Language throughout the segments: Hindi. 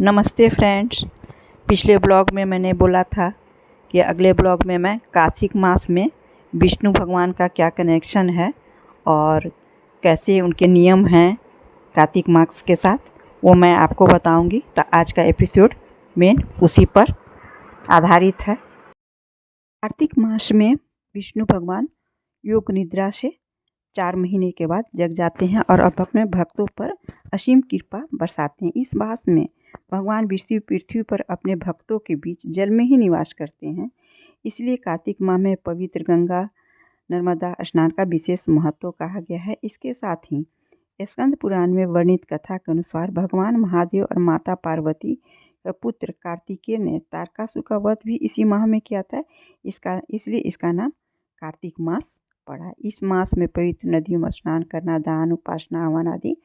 नमस्ते फ्रेंड्स। पिछले ब्लॉग में मैंने बोला था कि अगले ब्लॉग में मैं कार्तिक मास में विष्णु भगवान का क्या कनेक्शन है और कैसे उनके नियम हैं कार्तिक मास के साथ, वो मैं आपको बताऊंगी। तो आज का एपिसोड मेन उसी पर आधारित है। कार्तिक मास में विष्णु भगवान योग निद्रा से 4 महीने के बाद जग जाते हैं और अब अपने भक्तों पर असीम कृपा बरसाते हैं। इस मास में भगवान विष्णु पृथ्वी पर अपने भक्तों के बीच जल में ही निवास करते हैं। इसलिए कार्तिक माह में पवित्र गंगा नर्मदा स्नान का विशेष महत्व कहा गया है। इसके साथ ही स्कंद पुराण में वर्णित कथा के अनुसार भगवान महादेव और माता पार्वती का पुत्र कार्तिकेय ने तारकासुर का वध भी इसी माह में किया था। इसलिए इसका नाम कार्तिक मास पड़ा। इस मास में पवित्र नदियों में स्नान करना, दान, उपासना, हवन आदि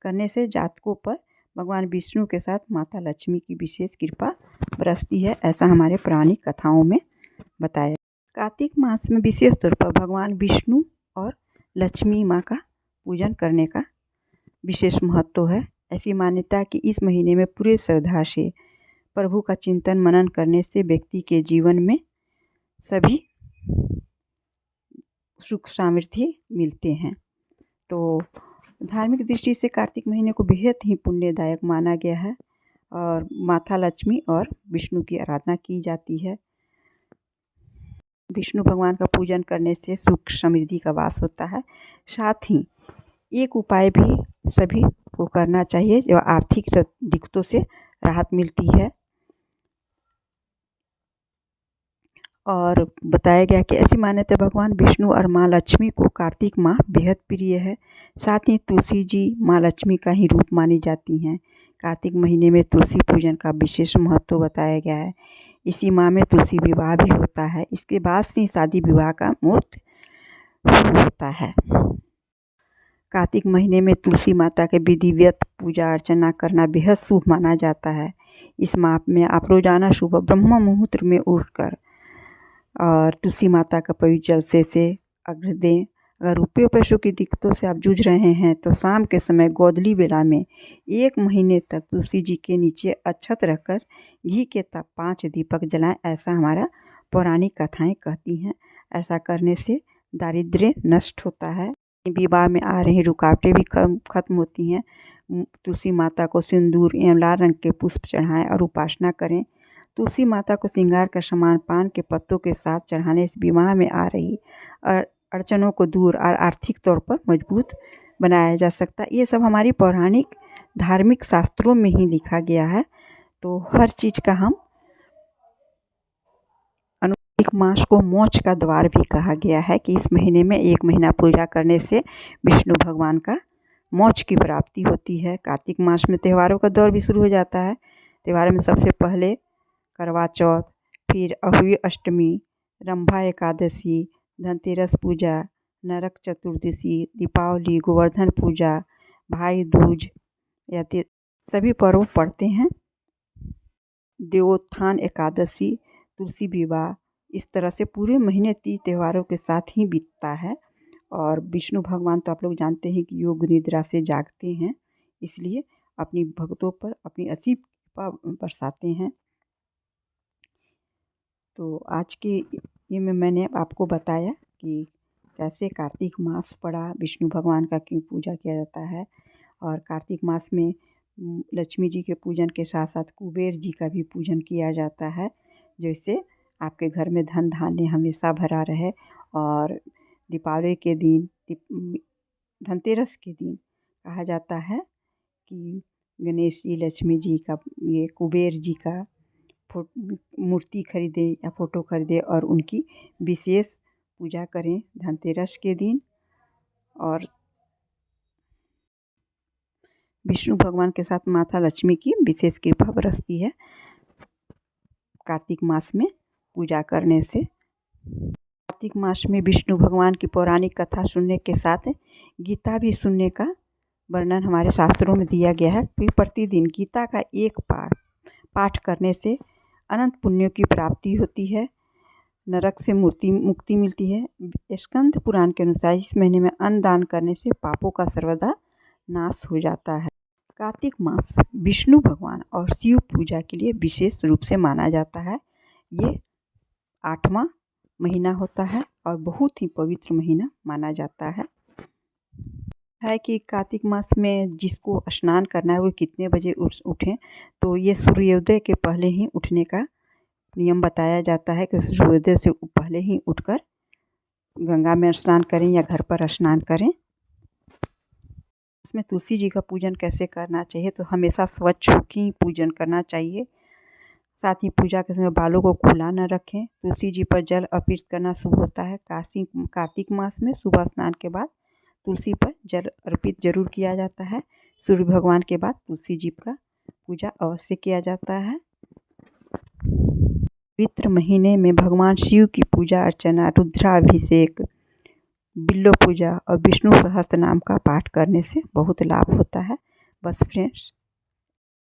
करने से जातकों पर भगवान विष्णु के साथ माता लक्ष्मी की विशेष कृपा बरसती है, ऐसा हमारे पौराणिक कथाओं में बताया। कार्तिक मास में विशेष तौर पर भगवान विष्णु और लक्ष्मी माँ का पूजन करने का विशेष महत्व है। ऐसी मान्यता है कि इस महीने में पूरे श्रद्धा से प्रभु का चिंतन मनन करने से व्यक्ति के जीवन में सभी सुख समृद्धि मिलते हैं। तो धार्मिक दृष्टि से कार्तिक महीने को बेहद ही पुण्यदायक माना गया है और माता लक्ष्मी और विष्णु की आराधना की जाती है। विष्णु भगवान का पूजन करने से सुख समृद्धि का वास होता है। साथ ही एक उपाय भी सभी को करना चाहिए जो आर्थिक दिक्कतों से राहत मिलती है। और बताया गया कि ऐसी मान्यता भगवान विष्णु और माँ लक्ष्मी को कार्तिक माह बेहद प्रिय है। साथ ही तुलसी जी माँ लक्ष्मी का ही रूप मानी जाती हैं। कार्तिक महीने में तुलसी पूजन का विशेष महत्व बताया गया है। इसी माह में तुलसी विवाह भी होता है। इसके बाद से शादी विवाह का मुहूर्त शुरू होता है। कार्तिक महीने में तुलसी माता के विधिवत पूजा अर्चना करना बेहद शुभ माना जाता है। इस माह में आप रोजाना सुबह ब्रह्म मुहूर्त में उठकर और तुलसी माता का पवित्र जल से अर्घ्य दें। अगर रुपये पैसों की दिक्कतों से आप जूझ रहे हैं तो शाम के समय गोधूली बेला में 1 महीने तक तुलसी जी के नीचे अक्षत रखकर घी के तब 5 दीपक जलाएं, ऐसा हमारा पौराणिक कथाएं कहती हैं। ऐसा करने से दारिद्र्य नष्ट होता है, विवाह में आ रही रुकावटें भी खत्म होती हैं। तुलसी माता को सिंदूर एवं लाल रंग के पुष्प चढ़ाएं और उपासना करें। तुलसी माता को श्रृंगार का सामान पान के पत्तों के साथ चढ़ाने से विवाह में आ रही अड़चनों को दूर और आर्थिक तौर पर मजबूत बनाया जा सकता है। ये सब हमारी पौराणिक धार्मिक शास्त्रों में ही लिखा गया है। तो हर चीज़ का हम कार्तिक मास को मोक्ष का द्वार भी कहा गया है कि इस महीने में 1 महीना पूजा करने से विष्णु भगवान का मोक्ष की प्राप्ति होती है। कार्तिक मास में त्योहारों का दौर भी शुरू हो जाता है। त्योहार में सबसे पहले करवा चौथ, फिर अहुई अष्टमी, रंभा एकादशी, धनतेरस पूजा, नरक चतुर्दशी, दीपावली, गोवर्धन पूजा, भाई दूज या सभी पर्व पड़ते हैं। देवोत्थान एकादशी, तुलसी विवाह, इस तरह से पूरे महीने 30 त्योहारों के साथ ही बीतता है। और विष्णु भगवान तो आप लोग जानते हैं कि योग निद्रा से जागते हैं, इसलिए अपनी भक्तों पर अपनी असीम कृपा बरसाते हैं। तो आज के ये में मैंने आपको बताया कि कैसे कार्तिक मास पड़ा, विष्णु भगवान का क्यों पूजा किया जाता है और कार्तिक मास में लक्ष्मी जी के पूजन के साथ साथ कुबेर जी का भी पूजन किया जाता है, जिससे आपके घर में धन धान्य हमेशा भरा रहे। और दीपावली के दिन, धनतेरस के दिन कहा जाता है कि गणेश जी, लक्ष्मी जी का, ये कुबेर जी का मूर्ति खरीदें या फ़ोटो खरीदें और उनकी विशेष पूजा करें धनतेरस के दिन। और विष्णु भगवान के साथ माता लक्ष्मी की विशेष कृपा बरसती है कार्तिक मास में पूजा करने से। कार्तिक मास में विष्णु भगवान की पौराणिक कथा सुनने के साथ गीता भी सुनने का वर्णन हमारे शास्त्रों में दिया गया है कि प्रतिदिन गीता का एक पाठ करने से अनंत पुण्यों की प्राप्ति होती है, नरक से मुक्ति मिलती है। स्कंद पुराण के अनुसार इस महीने में अन्न दान करने से पापों का सर्वदा नाश हो जाता है। कार्तिक मास विष्णु भगवान और शिव पूजा के लिए विशेष रूप से माना जाता है। ये 8वां महीना होता है और बहुत ही पवित्र महीना माना जाता है कि कार्तिक मास में जिसको स्नान करना है वो कितने बजे उठें, तो ये सूर्योदय के पहले ही उठने का नियम बताया जाता है कि सूर्योदय से पहले ही उठकर गंगा में स्नान करें या घर पर स्नान करें। इसमें तुलसी जी का पूजन कैसे करना चाहिए, तो हमेशा स्वच्छ होकर ही पूजन करना चाहिए। साथ ही पूजा के समय बालों को खुला न रखें। तुलसी जी पर जल अर्पित करना शुभ होता है। कार्तिक मास में सुबह स्नान के बाद तुलसी पर जल अर्पित जरूर किया जाता है। सूर्य भगवान के बाद तुलसी जी का पूजा अवश्य किया जाता है। पवित्र महीने में भगवान शिव की पूजा अर्चना, रुद्राभिषेक, बिल्व पूजा और विष्णु सहस्त्र नाम का पाठ करने से बहुत लाभ होता है। बस फ्रेंड्स,